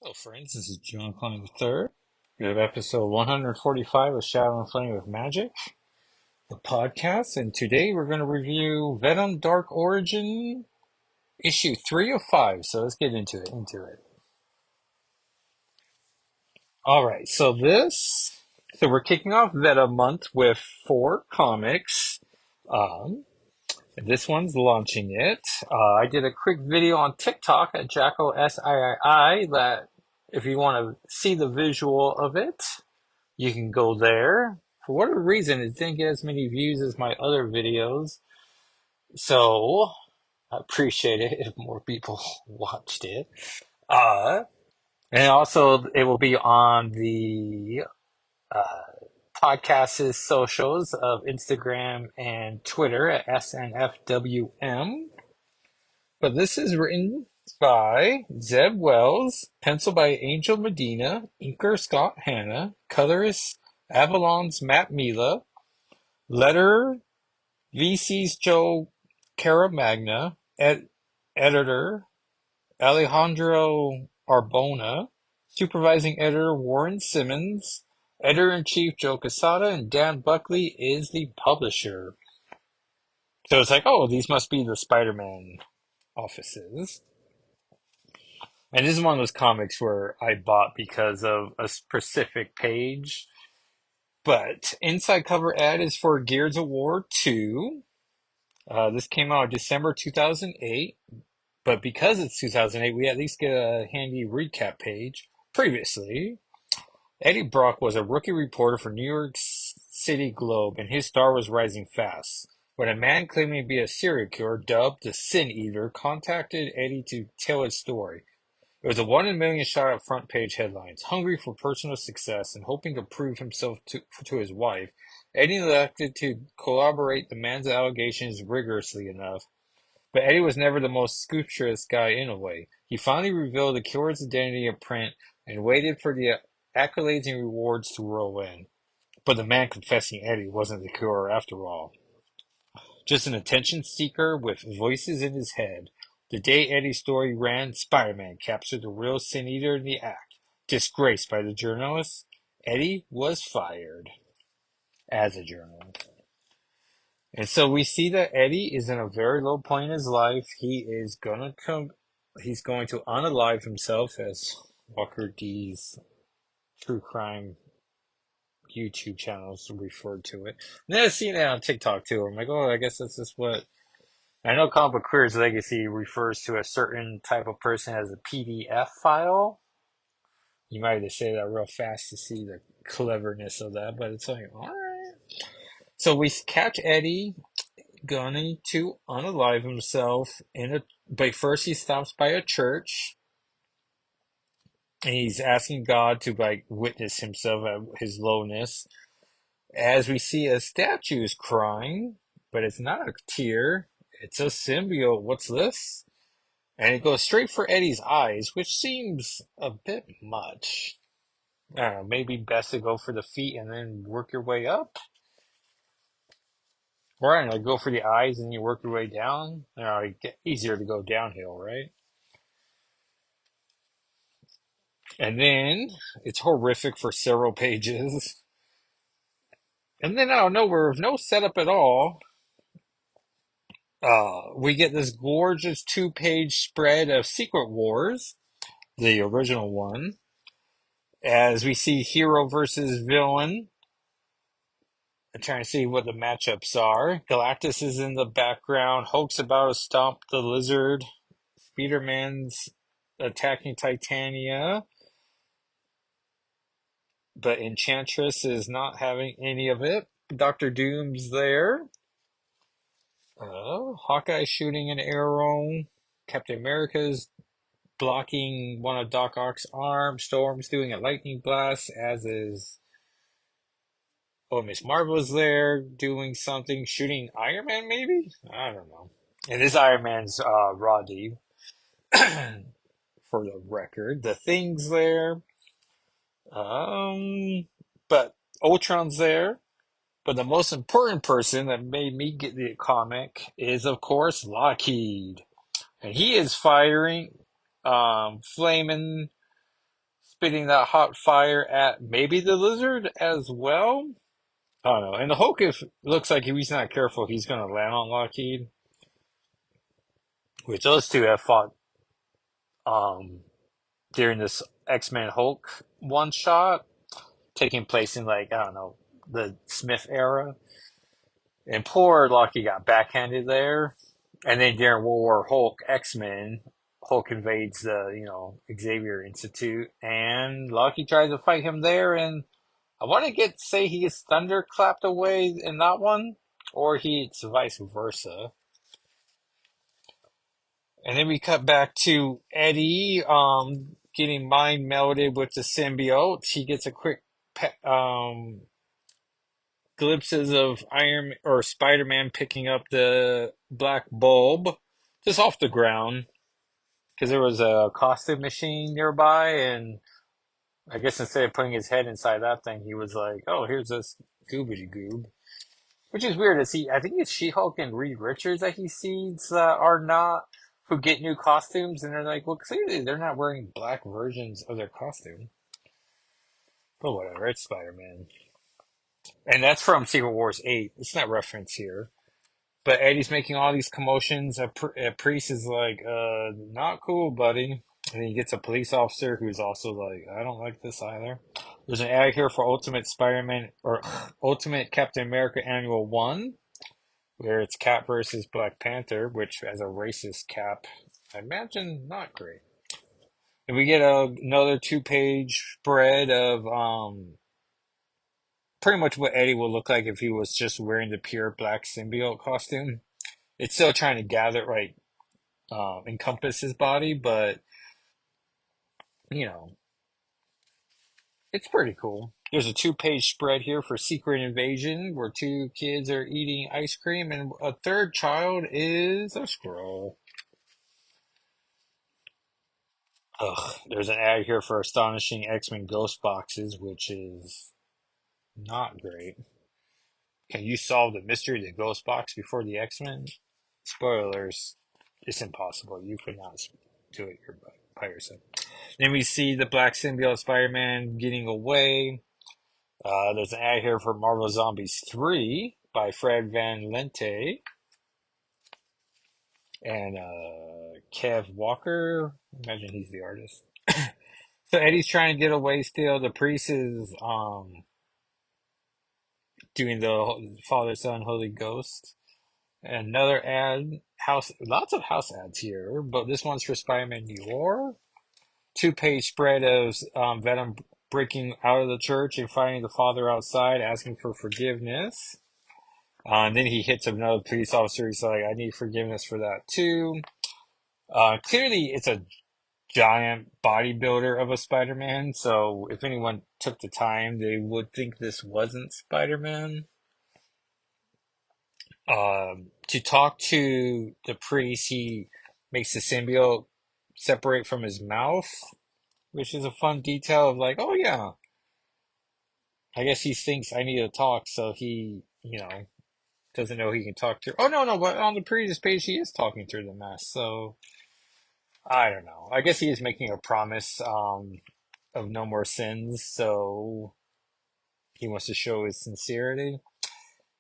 Hello, friends. This is John Conning III. We have episode 145 of Shadow and Flame of Magic, the podcast, and today we're going to review Venom Dark Origin, issue 3 of 5. So let's get into it. All right, so we're kicking off Venom month with 4 comics. Um, this one's launching it. I did a quick video on TikTok at Jacko SIII that if you want to see the visual of it, you can go there. For whatever reason, it didn't get as many views as my other videos. So I appreciate it if more people watched it. Uh, and also it will be on the uh, podcast's socials of Instagram and Twitter at SNFWM. But this is written by Zeb Wells, penciled by Angel Medina, inker Scott Hanna, colorist Avalon's Matt Mila, letter VC's Joe Caramagna, editor Alejandro Arbona, supervising editor Warren Simmons, editor-in-chief Joe Quesada, and Dan Buckley is the publisher. So it's like, oh, these must be the Spider-Man offices. And this is one of those comics where I bought because of a specific page. But inside cover ad is for Gears of War 2. This came out December 2008. But because it's 2008, we at least get a handy recap page. Previously, Eddie Brock was a rookie reporter for New York City Globe, and his star was rising fast. When a man claiming to be a serial killer, dubbed the Sin Eater, contacted Eddie to tell his story. It was a one in a million shot at front page headlines. Hungry for personal success and hoping to prove himself to his wife, Eddie elected to corroborate the man's allegations rigorously enough. But Eddie was never the most scrupulous guy in a way. He finally revealed the killer's identity in print and waited for the accolades and rewards to roll in. But the man confessing Eddie wasn't the killer after all. Just an attention seeker with voices in his head. The day Eddie's story ran, Spider-Man captured the real Sin Eater in the act. Disgraced by the journalists, Eddie was fired as a journalist. And so we see that Eddie is in a very low point in his life. He's going to unalive himself, as Walker D's true crime YouTube channels referred to it. And then I've seen it on TikTok too. I'm like, oh, I guess that's just what I know. Comic Book Queer's legacy refers to a certain type of person as a PDF file. You might have to say that real fast to see the cleverness of that, but it's like, all right. So we catch Eddie going to unalive himself but first he stops by a church and he's asking God to like witness himself at his lowness. As we see a statue is crying, but it's not a tear, it's a symbiote. What's this? And it goes straight for Eddie's eyes, which seems a bit much. I don't know, maybe best to go for the feet and then work your way up? Or I don't know, go for the eyes and you work your way down? It get easier to go downhill, right? And then it's horrific for several pages. And then out of nowhere, with no setup at all, we get this gorgeous 2-page spread of Secret Wars, the original one, as we see hero versus villain. I'm trying to see what the matchups are. Galactus is in the background. Hulk's about to stomp the lizard. Spider-Man's attacking Titania. But Enchantress is not having any of it. Doctor Doom's there. Hawkeye shooting an arrow. Captain America's blocking one of Doc Ock's arms. Storm's doing a lightning blast, as is. Oh, Miss Marvel's there doing something, shooting Iron Man, maybe? I don't know. And this Iron Man's Roddy, for the record. The Thing's there. But Ultron's there. But the most important person that made me get the comic is, of course, Lockheed. And he is firing flaming spitting that hot fire at maybe the lizard as well. I don't know. And the Hulk, if looks like if he's not careful, he's going to land on Lockheed, which those two have fought um, during this X-Men Hulk one shot, taking place in like I don't know the Smith era. And poor Lockheed got backhanded there. And then during World War Hulk X-Men, Hulk invades the Xavier Institute, and Lockheed tries to fight him there, and I want to get say he gets thunderclapped away in that one, or it's vice versa. And then we cut back to Eddie, getting mind melded with the symbiote. He gets a quick glimpses of Iron or Spider-Man picking up the black bulb just off the ground because there was a costume machine nearby, and I guess instead of putting his head inside that thing, he was like, "Oh, here's this goobity goob." Which is weird to see. I think it's She-Hulk and Reed Richards that he sees that are not who get new costumes, and they're like, well, clearly they're not wearing black versions of their costume. But whatever, it's Spider-Man, and that's from Secret Wars 8. It's not referenced here. But Eddie's making all these commotions. A priest is like, not cool, buddy. And he gets a police officer who's also like, I don't like this either. There's an ad here for Ultimate Spider-Man or Ultimate Captain America Annual 1, where it's Cap versus Black Panther, which as a racist Cap, I imagine not great. And we get another 2-page spread of pretty much what Eddie will look like if he was just wearing the pure black symbiote costume. It's still trying to gather encompass his body, but you know, it's pretty cool. There's a 2-page spread here for Secret Invasion where two kids are eating ice cream and a third child is a squirrel. Ugh, there's an ad here for Astonishing X-Men Ghost Boxes, which is not great. Can you solve the mystery of the Ghost Box before the X-Men? Spoilers, it's impossible. You could not do it by yourself. Then we see the Black Symbiote Spider-Man getting away. There's an ad here for Marvel Zombies 3 by Fred Van Lente and Kev Walker. Imagine he's the artist. So Eddie's trying to get away still. The priest is doing the Father, Son, Holy Ghost. Another ad, house, lots of house ads here, but this one's for Spider-Man Dior. 2-page spread of Venom breaking out of the church and finding the father outside, asking for forgiveness. And then he hits another police officer. He's like, I need forgiveness for that too. Clearly, it's a giant bodybuilder of a Spider-Man. So if anyone took the time, they would think this wasn't Spider-Man. To talk to the priest, he makes the symbiote separate from his mouth, which is a fun detail of like, oh yeah, I guess he thinks I need to talk, so he, doesn't know he can talk through. Oh no, no, but on the previous page he is talking through the mask, so I don't know. I guess he is making a promise of no more sins, so he wants to show his sincerity.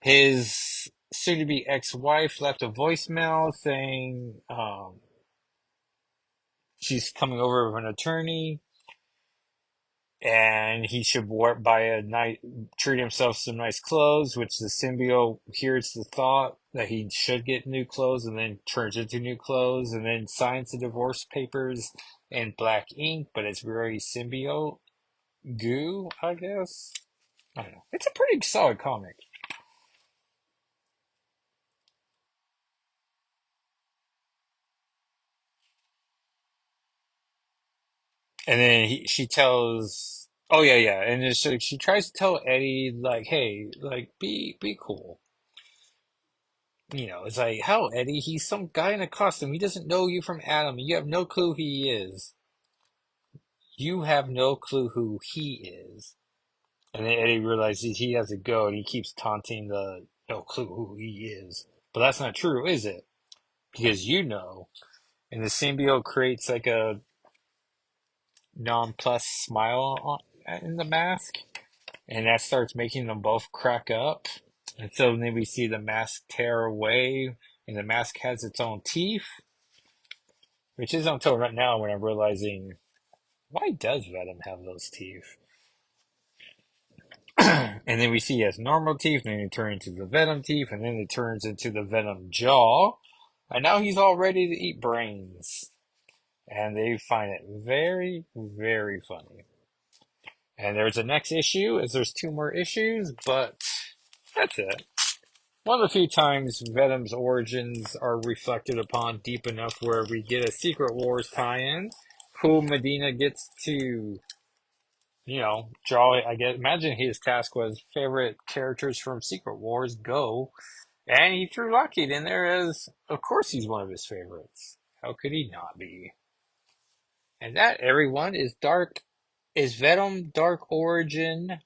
His soon-to-be ex-wife left a voicemail saying she's coming over with an attorney, and he should buy a night, treat himself some nice clothes. Which the symbiote hears the thought that he should get new clothes, and then turns into new clothes, and then signs the divorce papers in black ink, but it's very symbiote goo, I guess. I don't know. It's a pretty solid comic. And then she tells, oh yeah, yeah, and then she tries to tell Eddie like, hey, like be cool. It's like, how, Eddie? He's some guy in a costume. He doesn't know you from Adam. You have no clue who he is. You have no clue who he is. And then Eddie realizes he has to go, and he keeps taunting the no clue who he is. But that's not true, is it? Because you know. And the symbiote creates like a nonplussed smile in the mask, and that starts making them both crack up. And so then we see the mask tear away, and the mask has its own teeth, which is until right now when I'm realizing, why does Venom have those teeth? And then we see he has normal teeth, and then he turns into the Venom teeth, and then it turns into the Venom jaw. And now he's all ready to eat brains. And they find it very, very funny. And there's a next issue, as there's two more issues, but that's it. One of the few times Venom's origins are reflected upon deep enough where we get a Secret Wars tie-in. Who Medina gets to, draw. I guess imagine his task was favorite characters from Secret Wars go, and he threw Lockheed in there as, of course, he's one of his favorites. How could he not be? And that, everyone, is Venom Dark Origin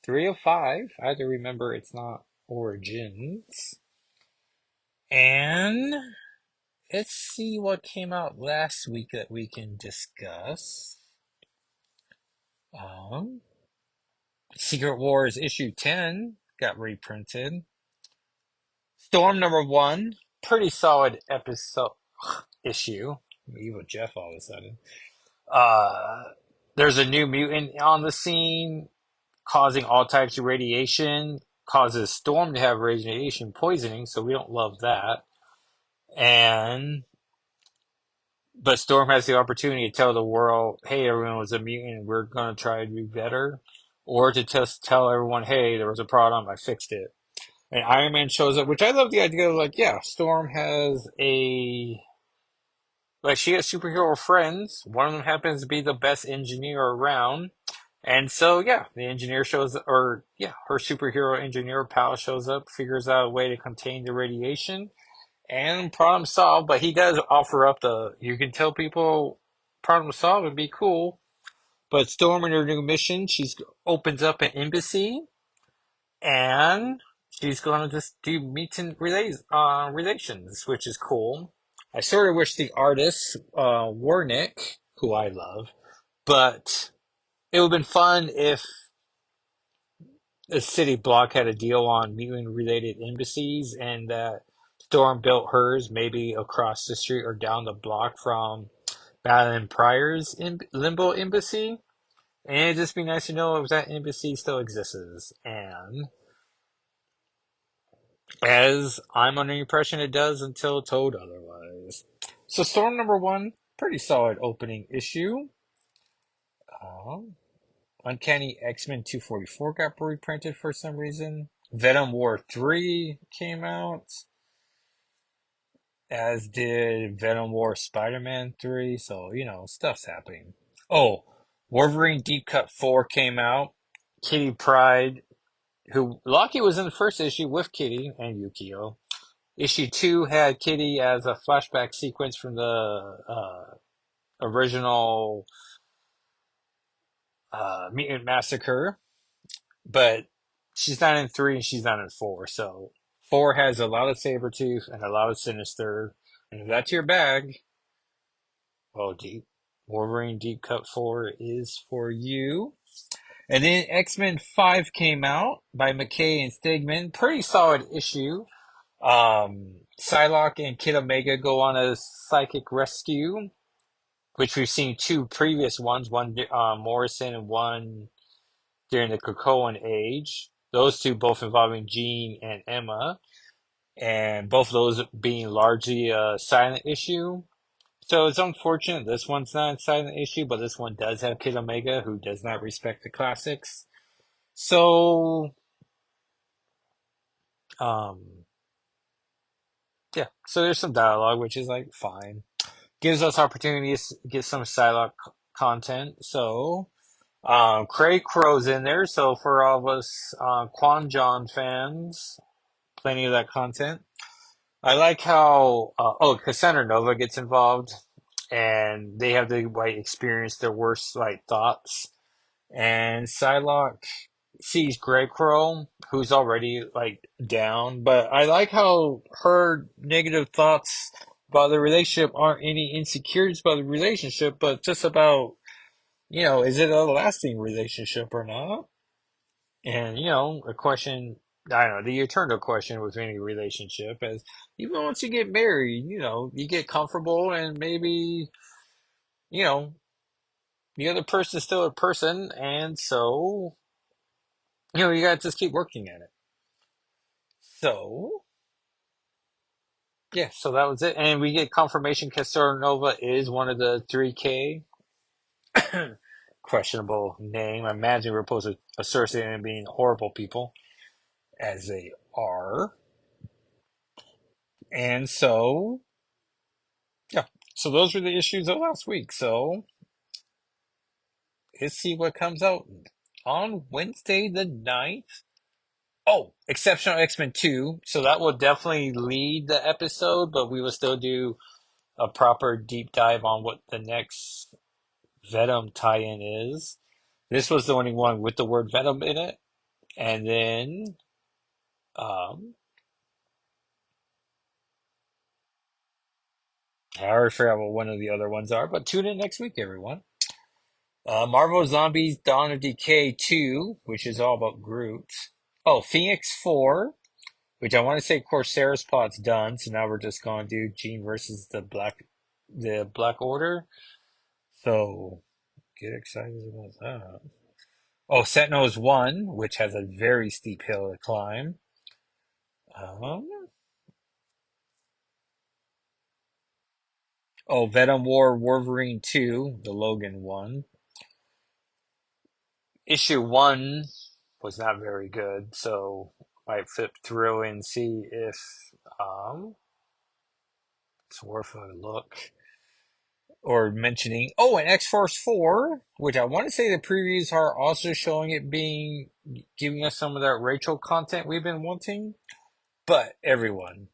3 of 5. I have to remember it's not Origins. And let's see what came out last week that we can discuss. Um, Secret Wars issue 10 got reprinted. Storm number 1, pretty solid episode issue. Evil Jeff all of a sudden. There's a new mutant on the scene causing all types of radiation, causes Storm to have radiation poisoning, so we don't love that. But Storm has the opportunity to tell the world, hey, everyone was a mutant, we're going to try to do better. Or to just tell everyone, hey, there was a problem, I fixed it. And Iron Man shows up, which I love the idea of, like, yeah, Storm has she has superhero friends. One of them happens to be the best engineer around. And so, yeah, the engineer shows, or, yeah, her superhero engineer pal shows up, figures out a way to contain the radiation, and problem solved. But he does offer up you can tell people problem solved would be cool. But Storm in her new mission, she opens up an embassy, and she's going to just do meets and relations, which is cool. I sort of wish the artist, Warnick, who I love, but it would have been fun if the city block had a deal on mutant related embassies and that Storm built hers maybe across the street or down the block from Madeline Pryor's Limbo Embassy. And it'd just be nice to know if that embassy still exists. And as I'm under the impression it does until told otherwise. So Storm number 1, pretty solid opening issue. Um, Uncanny X-Men 244 got reprinted for some reason. Venom War 3 came out, as did Venom War Spider-Man 3, so, stuff's happening. Oh, Wolverine Deep Cut 4 came out. Kitty Pryde, who Loki was in the first issue with Kitty and Yukio. Issue 2 had Kitty as a flashback sequence from the original Mutant Massacre, but she's not in 3 and she's not in 4. So 4 has a lot of Sabretooth and a lot of Sinister. And if that's your bag, well, Wolverine Deep Cut 4 is for you. And then X-Men 5 came out by McKay and Stegman. Pretty solid issue. Psylocke and Kid Omega go on a psychic rescue, which we've seen 2 previous ones, one Morrison and one during the Krakoan age. Those 2 both involving Jean and Emma, and both of those being largely a silent issue. So it's unfortunate this one's not a silent issue, but this one does have Kid Omega, who does not respect the classics. So, yeah. So there's some dialogue, which is like fine. Gives us opportunities to get some Psylocke content. So, Craig Crow's in there. So for all of us Quan John fans, plenty of that content. I like how Cassandra Nova gets involved, and they have to experience their worst thoughts. And Psylocke sees Grey Crow, who's already down, but I like how her negative thoughts about the relationship aren't any insecurities about the relationship, but just about is it a lasting relationship or not? And, a question, I don't know, the eternal question with any relationship is even once you get married, you get comfortable and maybe, you know, the other person is still a person. And so, you got to just keep working at it. So, yeah, so that was it. And we get confirmation Casanova is one of the 3K. Questionable name. I imagine we're supposed to associate them being horrible people, as they are. And so, yeah. So those were the issues of last week. So let's see what comes out on Wednesday the 9th. Oh, Exceptional X-Men 2. So that will definitely lead the episode, but we will still do a proper deep dive on what the next Venom tie-in is. This was the only one with the word Venom in it. And then, um, I already forgot what one of the other ones are, but tune in next week, everyone. Marvel Zombies Dawn of Decay 2, which is all about Groot. Oh, Phoenix 4, which I want to say Corsair's plot's done, so now we're just going to do Jean versus the Black Order. So get excited about that. Oh, Sentinels 1, which has a very steep hill to climb. Um, oh, Venom War Wolverine 2, the Logan one. Issue 1 was not very good, so might flip through and see if um it's worth a look or mentioning. Oh, and X Force 4, which I want to say the previews are also showing it being giving us some of that Rachel content we've been wanting. But everyone,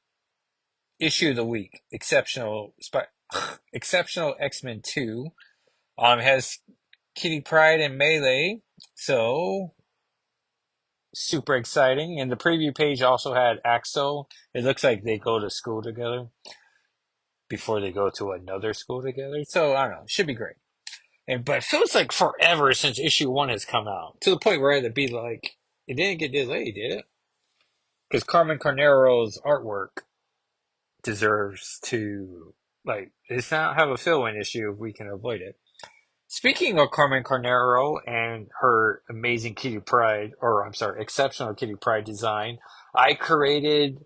issue of the week, exceptional X-Men 2 has Kitty Pryde and Melee. So super exciting. And the preview page also had Axel. It looks like they go to school together before they go to another school together. So I don't know. It should be great. But it feels like forever since issue 1 has come out. To the point where I had to be like, it didn't get delayed, did it? Because Carmen Carnero's artwork deserves to, like, it's not have a fill-in issue if we can avoid it. Speaking of Carmen Carnero and her amazing Kitty Pryde, or I'm sorry, exceptional Kitty Pryde design, I created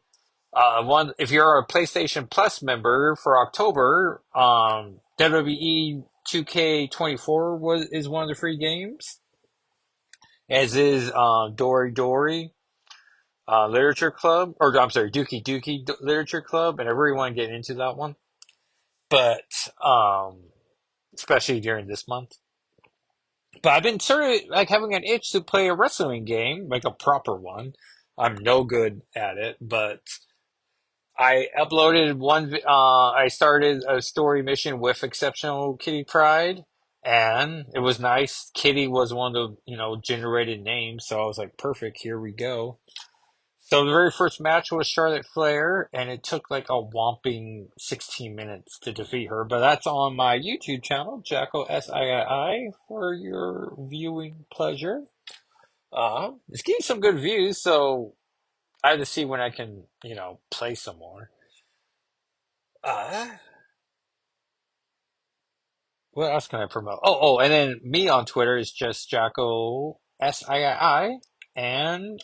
one. If you're a PlayStation Plus member for October, WWE 2K24 is one of the free games, as is Dory Dory Literature Club, or I'm sorry, Dookie Dookie Literature Club, and I really want to get into that one, but especially during this month. But I've been sort of like having an itch to play a wrestling game, like a proper one. I'm no good at it, but I uploaded one. I started a story mission with Exceptional Kitty Pride, and it was nice. Kitty was one of the generated names, so I was like, perfect. Here we go. So the very first match was Charlotte Flair, and it took like a whopping 16 minutes to defeat her. But that's on my YouTube channel, Jacko SII, for your viewing pleasure. It's getting some good views, so I have to see when I can, play some more. Uh, what else can I promote? And then me on Twitter is just Jacko SII, and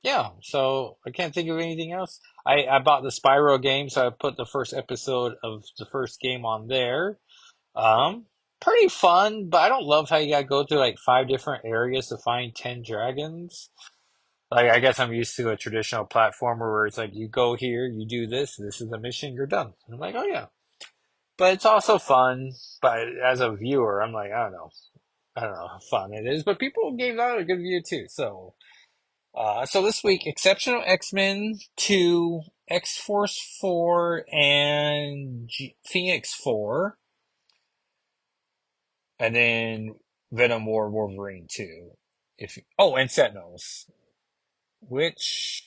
yeah, so I can't think of anything else. I bought the Spyro game, so I put the first episode of the first game on there. Um, Pretty fun, but I don't love how you gotta go through like 5 different areas to find 10 dragons. Like, I guess I'm used to a traditional platformer where it's like you go here, you do this is the mission, you're done. And I'm like, oh yeah. But it's also fun. But as a viewer, I'm like, I don't know how fun it is. But people gave that a good view too. So this week, Exceptional X-Men 2, X-Force 4, and Phoenix 4, and then Venom War Wolverine 2. And Sentinels, which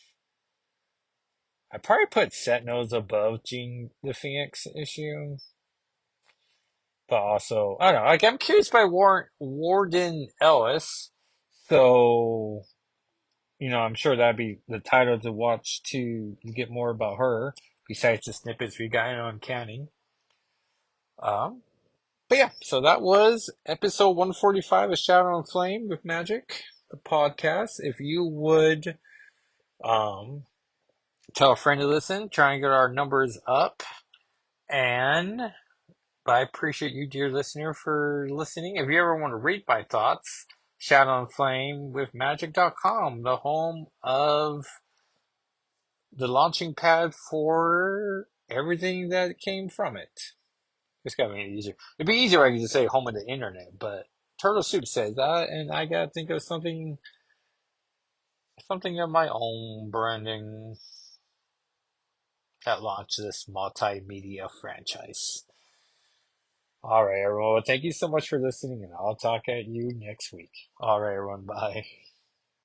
I probably put Sentinels above Jean the Phoenix issue, but also I don't know. Like I'm curious by Warden Ellis, so I'm sure that'd be the title to watch to get more about her. Besides the snippets we got on Uncanny. Um, but yeah, so that was episode 145 of Shadow and Flame with Magic, the podcast. If you would um, tell a friend to listen, try and get our numbers up. And I appreciate you, dear listener, for listening. If you ever want to read my thoughts, Shadow and Flame with Magic.com, the home of the launching pad for everything that came from it. It's gotta be easier. It'd be easier if I could just say home of the internet, but Turtle Soup says that, and I gotta think of something of my own branding that launched this multimedia franchise. All right, everyone. Well, thank you so much for listening, and I'll talk at you next week. All right, everyone. Bye.